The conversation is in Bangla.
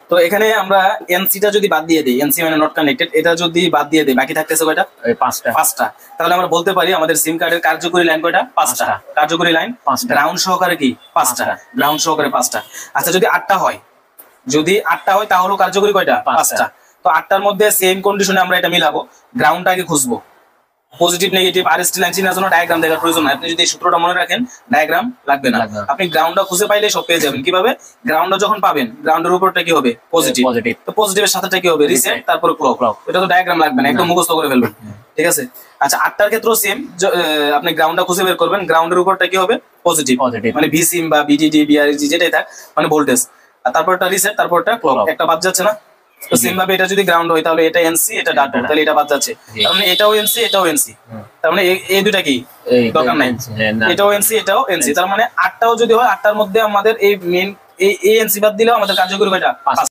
তো এখানে আমরা এনসিটা যদি বাদ দিয়ে দিই, এনসি মানে নট কানেক্টেড, এটা যদি বাদ দিয়ে দিই বাকি থাকতেছে কয়টা? পাঁচটা। তাহলে আমরা বলতে পারি আমাদের সিম কার্ডের কার্যকরী লাইন কয়টা? পাঁচটা। কার্যকরী লাইন গ্রাউন্ড সহকারে কি? পাঁচটা। গ্রাউন্ড সহকারে পাঁচটা। আচ্ছা যদি আটটা হয়, তাহলেও কার্যকরী কয়টা? পাঁচটা। তো আটটার মধ্যে সেম কন্ডিশনে আমরা এটা মিলাবো। গ্রাউন্ডটা আগে খুঁজবো। পজিটিভ নেগেটিভ আরএসটি লাইন চিনার জন্য ডায়াগ্রাম দেখার প্রয়োজন নাই। আপনি যদি এই সূত্রটা মনে রাখেন, ডায়াগ্রাম লাগবে না। আপনি গ্রাউন্ডটা খুঁজে পাইলে সব পেয়ে যাবেন। কিভাবে? গ্রাউন্ডটা যখন পাবেন, গ্রাউন্ডের উপরটা কি হবে? পজিটিভ। তো পজিটিভের সাথেটা কি হবে? রিসেট, তারপর ক্লক। এটা তো ডায়াগ্রাম লাগবে না, একদম মুখস্থ করে ফেলবেন। ঠিক আছে। আচ্ছা আটটার ক্ষেত্রেও সেম, আপনি গ্রাউন্ডটা খুঁজে বের করবেন। গ্রাউন্ডের উপরটা কি হবে? পজিটিভ, মানে ভি সিম বা বিডিডি বিআরজি যেটাই থাক, মানে ভোল্টেজ। আর তারপরটা রিসেট, তারপরটা ক্লক। একটা বাদ যাচ্ছে না? তো সেম ভাবে এটা যদি গ্রাউন্ড হয় তাহলে এটা এনসি, এটা ডাটা, তাহলে এটা বাদ যাচ্ছে। তার মানে এটাও এনসি, এটাও এনসি। তার মানে এই দুইটা কি দরকার নাই? এটাও এনসি, এটাও এনসি। তার মানে আটটাও যদি হয়, আটটার মধ্যে আমাদের এই মেইন এই এনসি বাদ দিলেও আমাদের কার্যকরী কয়টা?